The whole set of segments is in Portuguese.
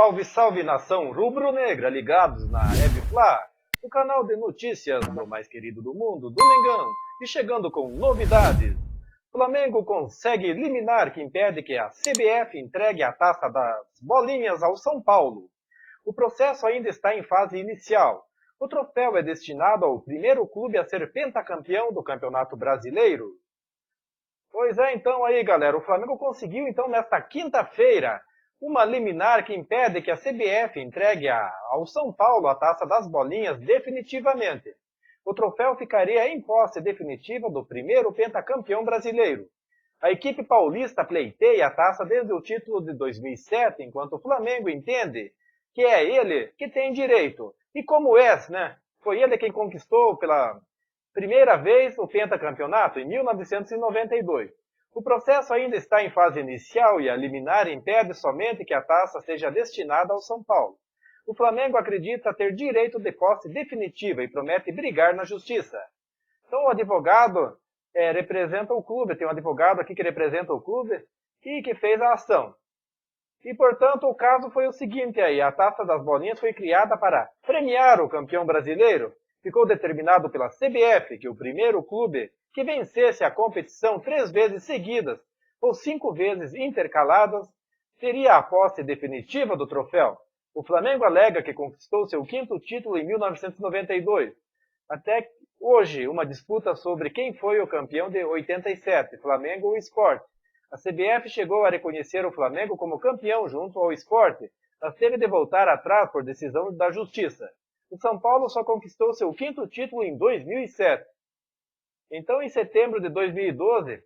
Salve, salve nação rubro-negra, ligados na Web Fla, o canal de notícias do mais querido do mundo, Domingão, e chegando com novidades. Flamengo consegue liminar que impede que a CBF entregue a taça das bolinhas ao São Paulo. O processo ainda está em fase inicial. O troféu é destinado ao primeiro clube a ser pentacampeão do Campeonato Brasileiro. Pois é, então aí galera, o Flamengo conseguiu então nesta quinta-feira uma liminar que impede que a CBF entregue ao São Paulo a taça das bolinhas definitivamente. O troféu ficaria em posse definitiva do primeiro pentacampeão brasileiro. A equipe paulista pleiteia a taça desde o título de 2007, enquanto o Flamengo entende que é ele que tem direito. E como né? Foi ele quem conquistou pela primeira vez o pentacampeonato em 1992. O processo ainda está em fase inicial e a liminar impede somente que a taça seja destinada ao São Paulo. O Flamengo acredita ter direito de posse definitiva e promete brigar na justiça. Então o advogado representa o clube, tem um advogado aqui que representa o clube e que fez a ação. E portanto o caso foi o seguinte aí, a taça das bolinhas foi criada para premiar o campeão brasileiro. Ficou determinado pela CBF que o primeiro clube que vencesse a competição 3 vezes seguidas ou 5 vezes intercaladas teria a posse definitiva do troféu. O Flamengo alega que conquistou seu 5º título em 1992. Até hoje, uma disputa sobre quem foi o campeão de 87, Flamengo ou Sport. A CBF chegou a reconhecer o Flamengo como campeão junto ao Sport, mas teve de voltar atrás por decisão da Justiça. O São Paulo só conquistou seu 5º título em 2007. Então, em setembro de 2012,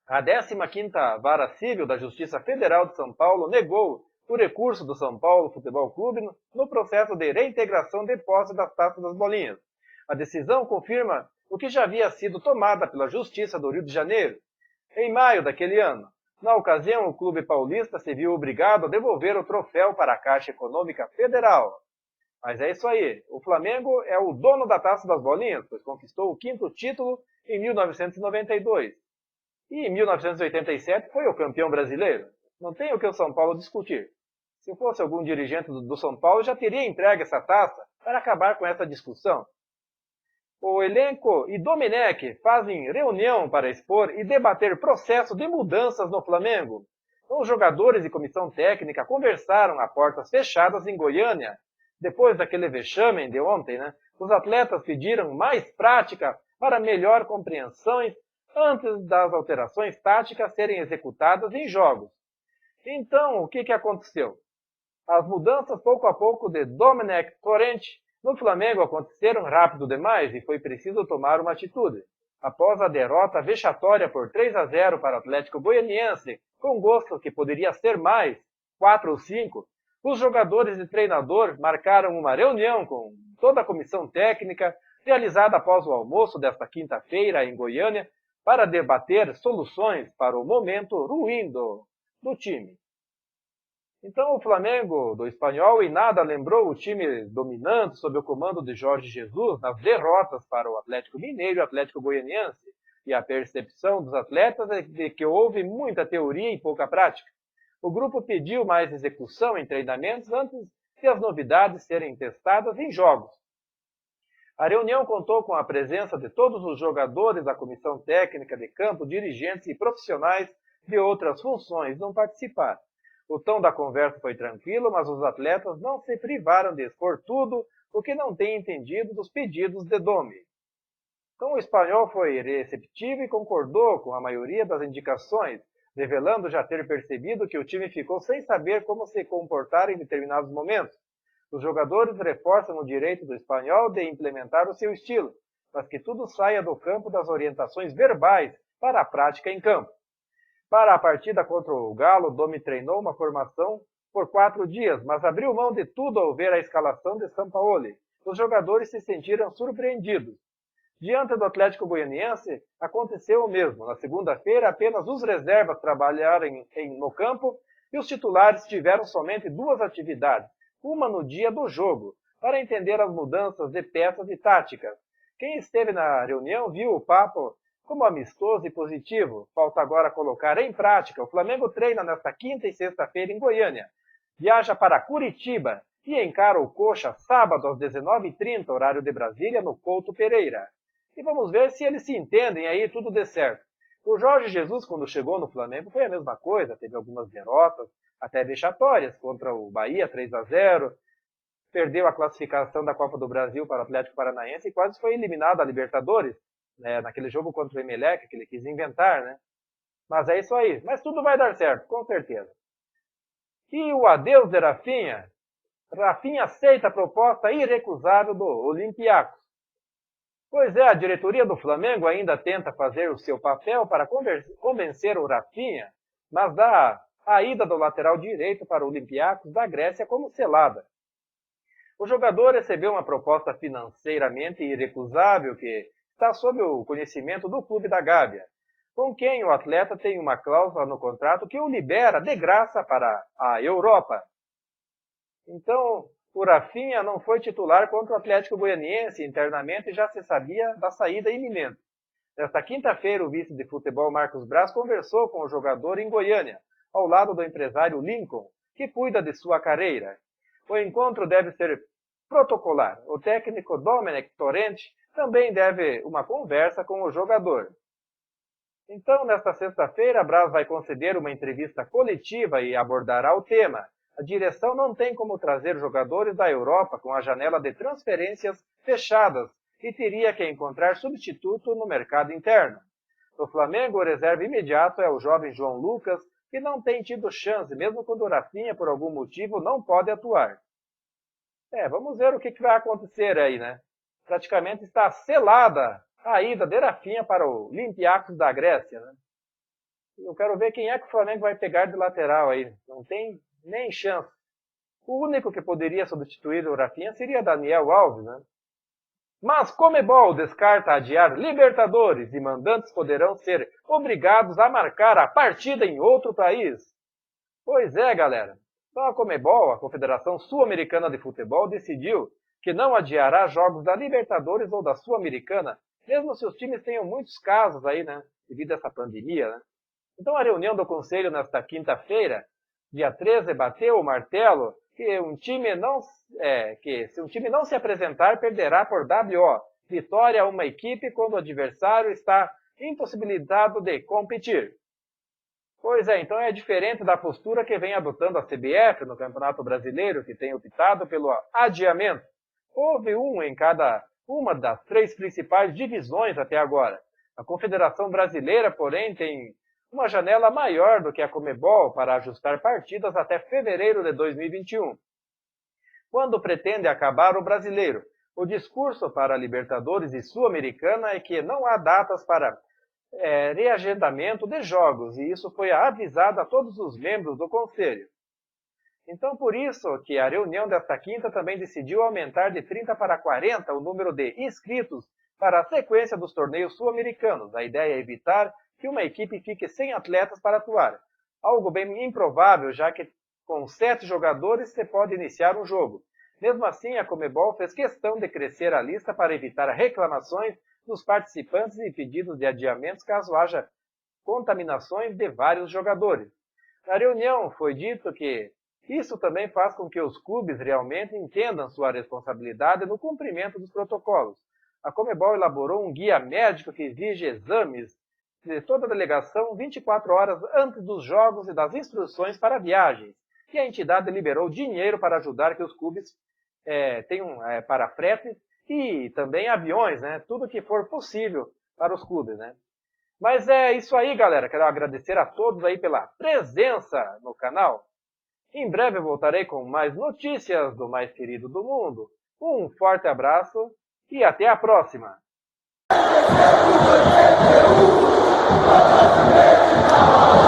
a 15ª Vara Civil da Justiça Federal de São Paulo negou o recurso do São Paulo Futebol Clube no processo de reintegração de posse das taças das bolinhas. A decisão confirma o que já havia sido tomada pela Justiça do Rio de Janeiro. Em maio daquele ano, na ocasião, o clube paulista se viu obrigado a devolver o troféu para a Caixa Econômica Federal. Mas é isso aí, o Flamengo é o dono da taça das bolinhas, pois conquistou o 5º título em 1992. E em 1987 foi o campeão brasileiro. Não tem o que o São Paulo discutir. Se fosse algum dirigente do São Paulo, já teria entregue essa taça para acabar com essa discussão. O elenco e Domenech fazem reunião para expor e debater processo de mudanças no Flamengo. Os jogadores e comissão técnica conversaram a portas fechadas em Goiânia. Depois daquele vexame de ontem, os atletas pediram mais prática para melhor compreensões antes das alterações táticas serem executadas em jogos. Então, o que aconteceu? As mudanças pouco a pouco de Domenech Torrente no Flamengo aconteceram rápido demais e foi preciso tomar uma atitude. Após a derrota vexatória por 3-0 para o Atlético Goianiense, com gosto que poderia ser mais, 4 ou 5, os jogadores e treinador marcaram uma reunião com toda a comissão técnica, realizada após o almoço desta quinta-feira em Goiânia, para debater soluções para o momento ruim do time. Então o Flamengo do Espanhol em nada lembrou o time dominante sob o comando de Jorge Jesus nas derrotas para o Atlético Mineiro e o Atlético Goianiense, e a percepção dos atletas é de que houve muita teoria e pouca prática. O grupo pediu mais execução em treinamentos antes de as novidades serem testadas em jogos. A reunião contou com a presença de todos os jogadores da comissão técnica de campo, dirigentes e profissionais de outras funções não participaram. O tom da conversa foi tranquilo, mas os atletas não se privaram de expor tudo o que não têm entendido dos pedidos de Domi. Então o espanhol foi receptivo e concordou com a maioria das indicações, revelando já ter percebido que o time ficou sem saber como se comportar em determinados momentos. Os jogadores reforçam o direito do espanhol de implementar o seu estilo, mas que tudo saia do campo das orientações verbais para a prática em campo. Para a partida contra o Galo, Domi treinou uma formação por 4 dias, mas abriu mão de tudo ao ver a escalação de Sampaoli. Os jogadores se sentiram surpreendidos. Diante do Atlético Goianiense, aconteceu o mesmo. Na segunda-feira, apenas os reservas trabalharam no campo e os titulares tiveram somente 2 atividades, uma no dia do jogo, para entender as mudanças de peças e táticas. Quem esteve na reunião viu o papo como amistoso e positivo. Falta agora colocar em prática. O Flamengo treina nesta quinta e sexta-feira em Goiânia. viaja para Curitiba e encara o Coxa sábado às 19h30, horário de Brasília, no Couto Pereira. E vamos ver se eles se entendem aí e tudo dê certo. O Jorge Jesus, quando chegou no Flamengo, foi a mesma coisa, teve algumas derrotas, até vexatórias, contra o Bahia, 3-0, perdeu a classificação da Copa do Brasil para o Atlético Paranaense e quase foi eliminado da Libertadores, né, naquele jogo contra o Emelec, que ele quis inventar, né? Mas é isso aí, mas tudo vai dar certo, com certeza. E o adeus de Rafinha? Rafinha aceita a proposta irrecusável do Olympiacos. Pois é, a diretoria do Flamengo ainda tenta fazer o seu papel para convencer o Rafinha, mas dá a ida do lateral direito para o Olympiacos da Grécia como selada. O jogador recebeu uma proposta financeiramente irrecusável que está sob o conhecimento do clube da Gávea, com quem o atleta tem uma cláusula no contrato que o libera de graça para a Europa. Então, o Rafinha não foi titular contra o Atlético Goianiense internamente e já se sabia da saída iminente. Nesta quinta-feira, o vice de futebol Marcos Braz conversou com o jogador em Goiânia, ao lado do empresário Lincoln, que cuida de sua carreira. O encontro deve ser protocolar. O técnico Dominic Torrente também deve uma conversa com o jogador. Então, nesta sexta-feira, Braz vai conceder uma entrevista coletiva e abordará o tema. A direção não tem como trazer jogadores da Europa com a janela de transferências fechadas e teria que encontrar substituto no mercado interno. No Flamengo, o reserva imediato é o jovem João Lucas, que não tem tido chance, mesmo quando o Rafinha, por algum motivo, não pode atuar. Vamos ver o que vai acontecer aí, né? Praticamente está selada a ida de Rafinha para o Olympiacos da Grécia, né? Eu quero ver quem é que o Flamengo vai pegar de lateral aí. Não tem nem chance. O único que poderia substituir o Rafinha seria Daniel Alves, né? Mas Comebol descarta adiar Libertadores e mandantes poderão ser obrigados a marcar a partida em outro país. Pois é, galera. Então a Comebol, a Confederação Sul-Americana de Futebol, decidiu que não adiará jogos da Libertadores ou da Sul-Americana, mesmo se os times tenham muitos casos aí, né? Devido a essa pandemia, né? Então a reunião do Conselho nesta quinta-feira, dia 13, bateu o martelo que se um time não se apresentar, perderá por WO. Vitória a uma equipe quando o adversário está impossibilitado de competir. Pois é, então é diferente da postura que vem adotando a CBF no Campeonato Brasileiro, que tem optado pelo adiamento. Houve um em cada uma das três principais divisões até agora. A Confederação Brasileira, porém, tem uma janela maior do que a Comebol para ajustar partidas até fevereiro de 2021. Quando pretende acabar o brasileiro, o discurso para a Libertadores e Sul-Americana é que não há datas para reagendamento de jogos, e isso foi avisado a todos os membros do Conselho. Então, por isso que a reunião desta quinta também decidiu aumentar de 30 para 40 o número de inscritos para a sequência dos torneios sul-americanos. A ideia é evitar que uma equipe fique sem atletas para atuar. Algo bem improvável, já que com 7 jogadores se pode iniciar um jogo. Mesmo assim, a Comebol fez questão de crescer a lista para evitar reclamações dos participantes e pedidos de adiamentos caso haja contaminações de vários jogadores. Na reunião foi dito que isso também faz com que os clubes realmente entendam sua responsabilidade no cumprimento dos protocolos. A Comebol elaborou um guia médico que exige exames de toda a delegação 24 horas antes dos jogos e das instruções para viagens. E a entidade liberou dinheiro para ajudar que os clubes tenham para fretes e também aviões, né? Tudo que for possível para os clubes, né? Mas é isso aí, galera. Quero agradecer a todos aí pela presença no canal. Em breve voltarei com mais notícias do mais querido do mundo. Um forte abraço e até a próxima! Brasileiro,